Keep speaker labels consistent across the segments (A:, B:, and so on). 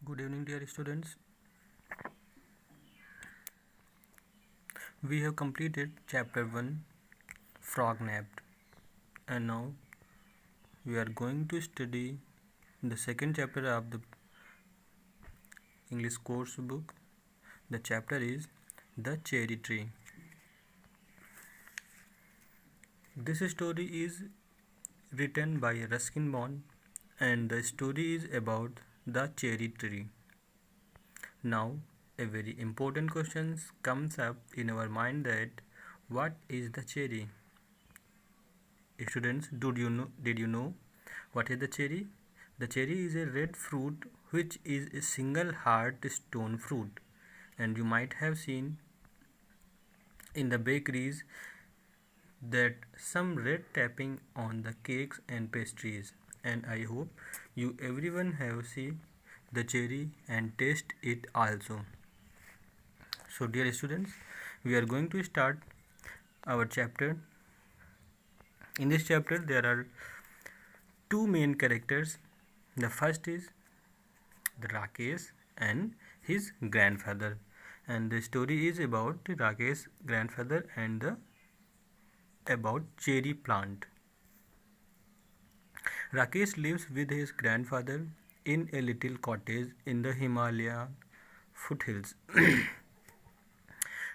A: Good evening, dear students. We have completed chapter 1 Frog Napped, and now we are going to study the second chapter of the English course book. The chapter is The Cherry Tree. This story is written by Ruskin Bond, and the story is about the cherry tree. Now, a very important question comes up in our mind, that what is the cherry? Students, did you know what is the cherry? The cherry is a red fruit which is a single hard stone fruit, and you might have seen in the bakeries that some red tapping on the cakes and pastries, and I hope you everyone have seen the cherry and taste it also. So dear students, we are going to start our chapter. In this chapter there are two main characters. The first is the Rakesh and his grandfather, and the story is about Rakesh's grandfather and the about cherry plant. Rakesh lives with his grandfather in a little cottage in the Himalaya foothills.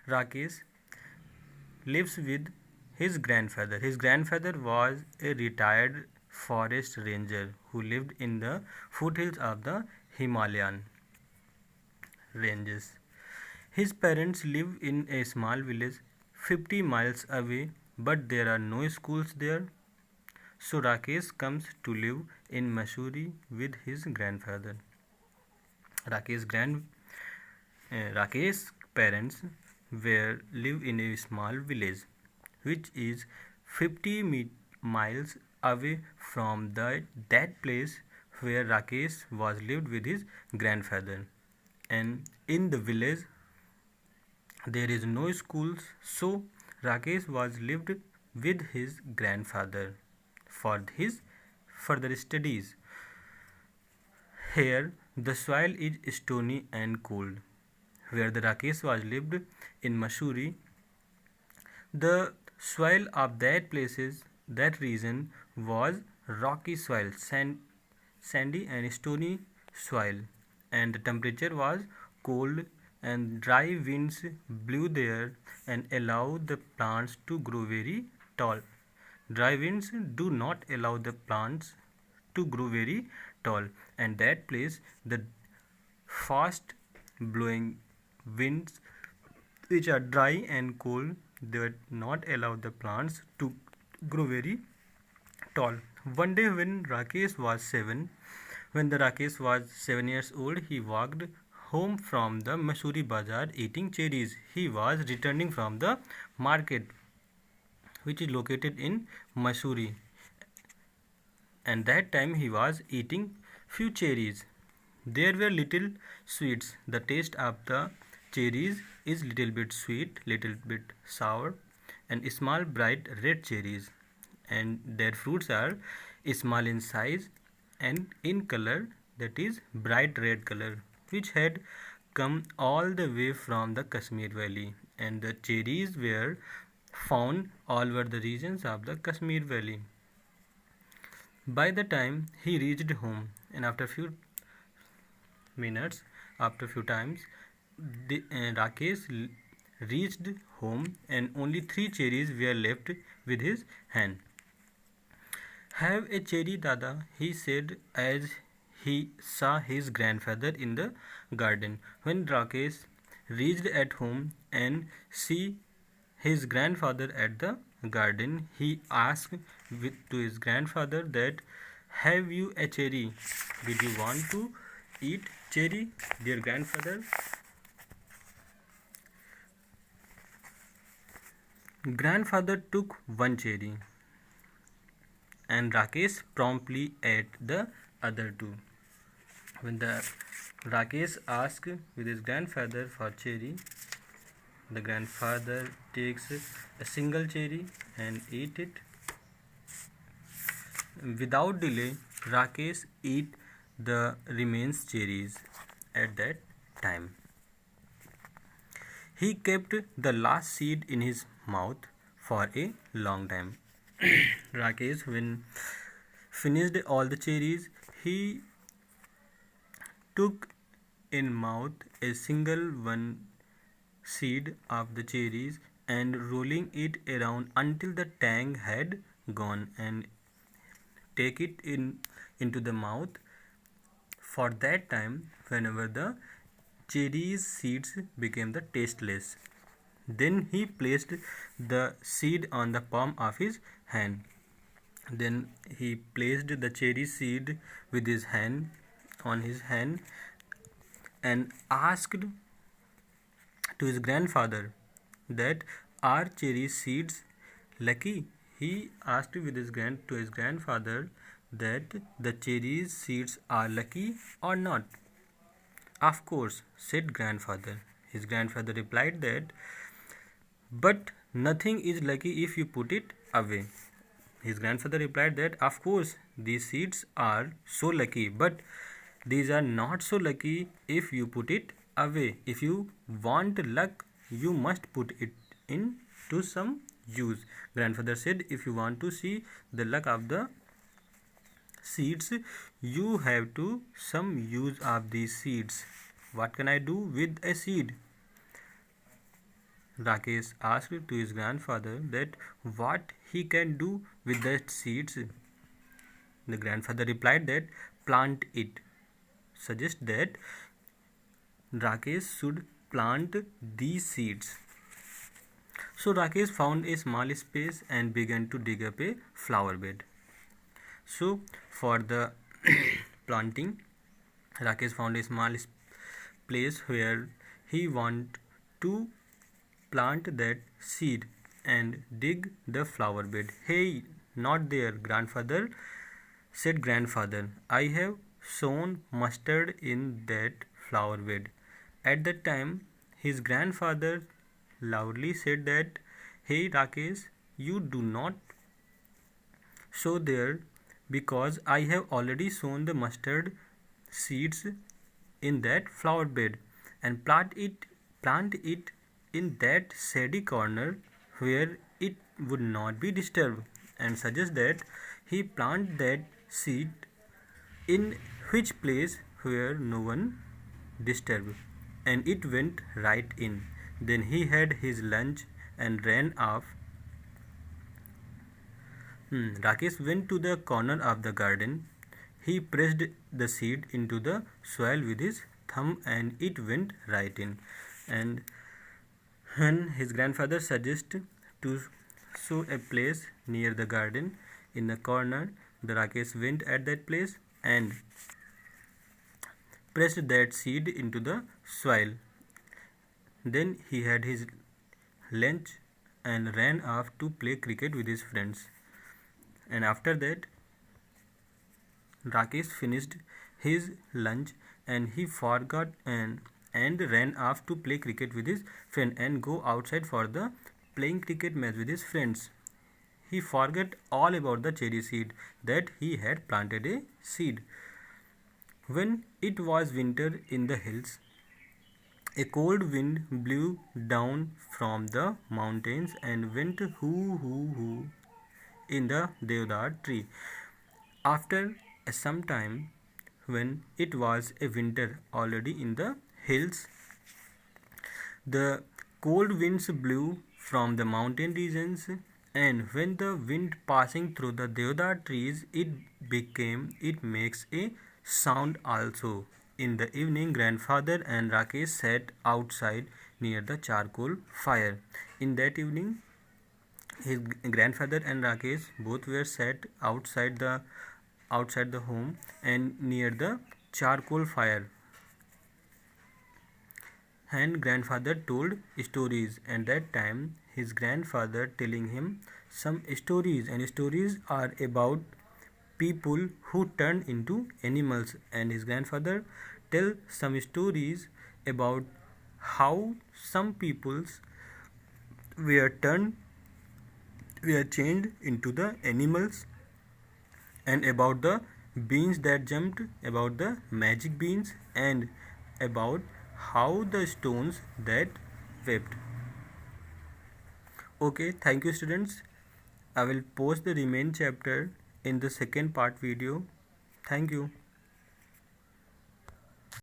A: Rakesh lives with his grandfather. His grandfather was a retired forest ranger who lived in the foothills of the Himalayan ranges. His parents live in a small village 50 miles away, but there are no schools there. So Rakesh comes to live in Missouri with his grandfather. Rakesh's grand Rakesh's parents were live in a small village which is 50 miles away from that place where Rakesh was lived with his grandfather. And in the village there is no schools, so Rakesh was lived with his grandfather for his further studies. Here the soil is stony and cold. Where the Rakesh was lived in Missouri, the soil of that region was rocky soil, sandy and stony soil, and the temperature was cold, and dry winds blew there and allowed the plants to grow very tall. Dry winds do not allow the plants to grow very tall, and that place the fast blowing winds which are dry and cold, they would not allow the plants to grow very tall. One day when the Rakesh was 7 years old, he walked home from the Missouri Bazaar eating cherries. He was returning from the market which is located in Missouri, and that time he was eating few cherries. There were little sweets. The taste of the cherries is little bit sweet, little bit sour, and small bright red cherries, and their fruits are small in size and in color, that is bright red color, which had come all the way from the Kashmir valley, and the cherries were found all over the regions of the Kashmir valley. By the time he reached home, and after few minutes, after few times, Rakesh reached home and only three cherries were left with his hand. Have a cherry, Dada, he said as he saw his grandfather in the garden. When Rakesh reached at home and see his grandfather at the garden, he asked to his grandfather that, have you a cherry? Did you want to eat cherry, dear grandfather? Grandfather took one cherry, and Rakesh promptly ate the other two. When the Rakesh asked with his grandfather for cherry, the grandfather takes a single cherry and eat it. Without delay, Rakesh ate the remains cherries, at that time. He kept the last seed in his mouth for a long time. Rakesh, when finished all the cherries, he took in mouth a single one seed of the cherries and rolling it around until the tang had gone and take it into the mouth. For that time, whenever the cherries seeds became the tasteless, then he placed the seed on the palm of his hand. Then he placed the cherry seed with his hand on his hand and asked to his grandfather that, are cherry seeds lucky? He asked to his grandfather that the cherry seeds are lucky or not. Of course, said grandfather. His grandfather replied that, but nothing is lucky if you put it away. His grandfather replied that, of course, these seeds are so lucky, but these are not so lucky if you put it away. If you want luck, you must put it into some use. Grandfather said, if you want to see the luck of the seeds, you have to some use of these seeds. What can I do with a seed? Rakesh asked to his grandfather that what he can do with the seeds. The grandfather replied that plant it. Suggest that Rakesh should plant these seeds. So Rakesh found a small space and began to dig up a flower bed. So for the planting, Rakesh found a small place where he want to plant that seed and dig the flower bed. Hey, not there, grandfather, said grandfather. I have sown mustard in that flower bed. At that time, his grandfather loudly said that, hey Rakesh, you do not sow there because I have already sown the mustard seeds in that flower bed and plant it in that shady corner where it would not be disturbed, and suggest that he plant that seed in which place where no one disturbed, and it went right in. Then he had his lunch and ran off. Rakesh went to the corner of the garden. He pressed the seed into the soil with his thumb and it went right in. And when his grandfather suggested to sow a place near the garden in the corner, the Rakesh went at that place and pressed that seed into the soil. Then he had his lunch and ran off to play cricket with his friends. And after that, Rakesh finished his lunch and he forgot and ran off to play cricket with his friend and go outside for the playing cricket match with his friends. He forgot all about the cherry seed, that he had planted a seed. When it was winter in the hills, a cold wind blew down from the mountains and went hoo hoo hoo in the deodar tree. After some time, when it was a winter already in the hills, the cold winds blew from the mountain regions, and when the wind passing through the deodar trees, it makes a sound also. In the evening, grandfather and Rakesh sat outside near the charcoal fire. In that evening, his grandfather and Rakesh both were sat outside the home and near the charcoal fire. And grandfather told stories, and that time his grandfather telling him some stories, and stories are about people who turn into animals, and his grandfather tell some stories about how some peoples were turned were changed into the animals, and about the beans that jumped, about the magic beans, and about how the stones that wept. Okay, thank you students. I will post the remaining chapter in the second part video. Thank you.